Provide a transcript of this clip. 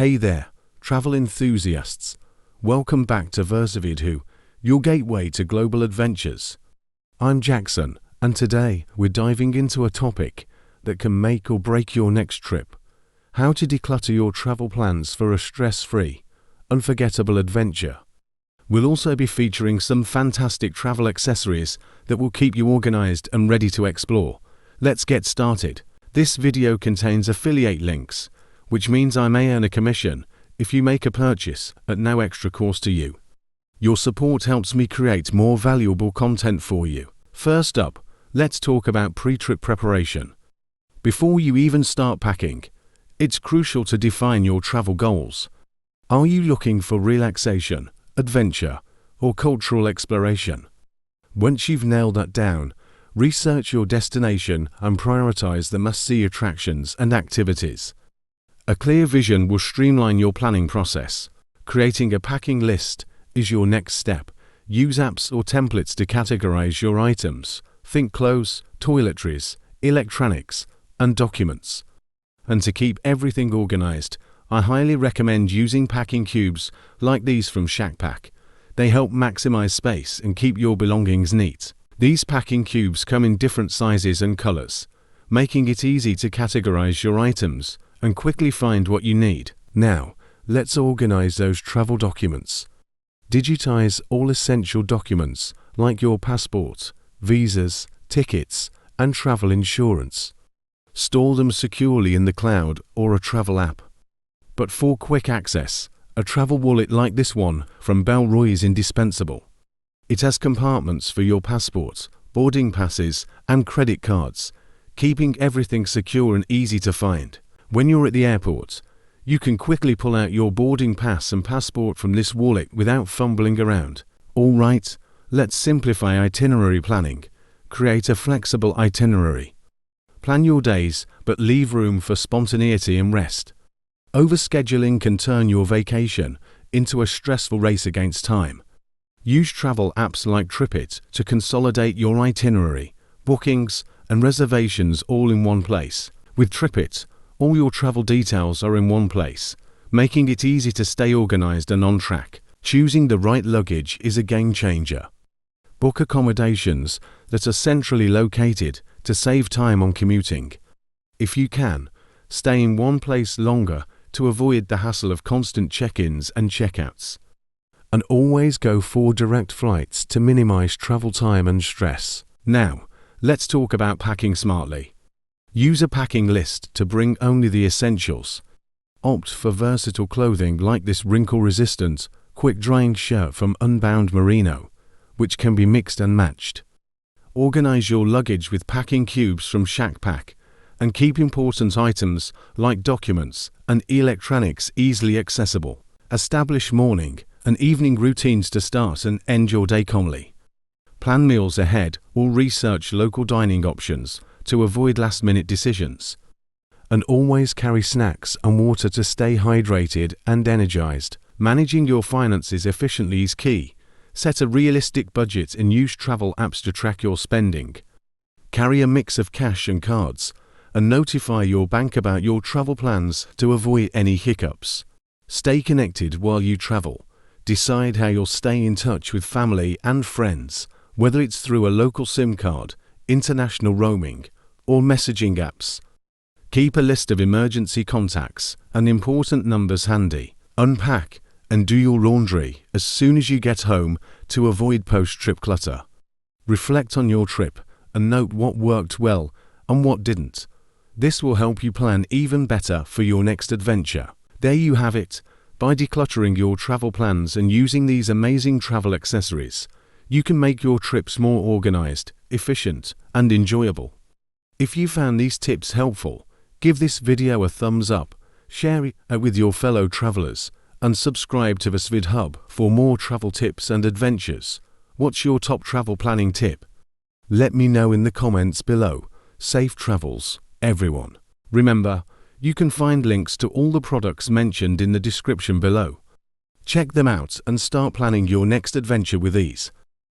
Hey there, travel enthusiasts. Welcome back to VersaVidHub, your gateway to global adventures. I'm Jackson, and today we're diving into a topic that can make or break your next trip. How to declutter your travel plans for a stress-free, unforgettable adventure. We'll also be featuring some fantastic travel accessories that will keep you organized and ready to explore. Let's get started. This video contains affiliate links, which means I may earn a commission if you make a purchase at no extra cost to you. Your support helps me create more valuable content for you. First up, let's talk about pre-trip preparation. Before you even start packing, it's crucial to define your travel goals. Are you looking for relaxation, adventure, or cultural exploration? Once you've nailed that down, research your destination and prioritize the must-see attractions and activities. A clear vision will streamline your planning process. Creating a packing list is your next step. Use apps or templates to categorize your items. Think clothes, toiletries, electronics, and documents. And to keep everything organized, I highly recommend using packing cubes like these from Shacke Pak. They help maximize space and keep your belongings neat. These packing cubes come in different sizes and colors, making it easy to categorize your items and quickly find what you need. Now, let's organize those travel documents. Digitize all essential documents like your passport, visas, tickets, and travel insurance. Store them securely in the cloud or a travel app. But for quick access, a travel wallet like this one from Bellroy is indispensable. It has compartments for your passport, boarding passes, and credit cards, keeping everything secure and easy to find. When you're at the airport, you can quickly pull out your boarding pass and passport from this wallet without fumbling around. All right, let's simplify itinerary planning. Create a flexible itinerary. Plan your days, but leave room for spontaneity and rest. Overscheduling can turn your vacation into a stressful race against time. Use travel apps like TripIt to consolidate your itinerary, bookings, and reservations all in one place. With TripIt, all your travel details are in one place, making it easy to stay organized and on track. Choosing the right luggage is a game changer. Book accommodations that are centrally located to save time on commuting. If you can, stay in one place longer to avoid the hassle of constant check-ins and check-outs. And always go for direct flights to minimize travel time and stress. Now, let's talk about packing smartly. Use a packing list to bring only the essentials. Opt for versatile clothing like this wrinkle-resistant, quick-drying shirt from Unbound Merino, which can be mixed and matched. Organize your luggage with packing cubes from Shacke Pak, and keep important items like documents and electronics easily accessible. Establish morning and evening routines to start and end your day calmly. Plan meals ahead or research local dining options to avoid last-minute decisions. And always carry snacks and water to stay hydrated and energized. Managing your finances efficiently is key. Set a realistic budget and use travel apps to track your spending. Carry a mix of cash and cards, and notify your bank about your travel plans to avoid any hiccups. Stay connected while you travel. Decide how you'll stay in touch with family and friends, whether it's through a local SIM card, international roaming, or messaging apps. Keep a list of emergency contacts and important numbers handy. Unpack and do your laundry as soon as you get home to avoid post-trip clutter. Reflect on your trip and note what worked well and what didn't. This will help you plan even better for your next adventure. There you have it. By decluttering your travel plans and using these amazing travel accessories, you can make your trips more organized, efficient, and enjoyable. If you found these tips helpful, give this video a thumbs up, share it with your fellow travelers, and subscribe to VersaVidHub for more travel tips and adventures. What's your top travel planning tip? Let me know in the comments below. Safe travels, everyone. Remember, you can find links to all the products mentioned in the description below. Check them out and start planning your next adventure with ease.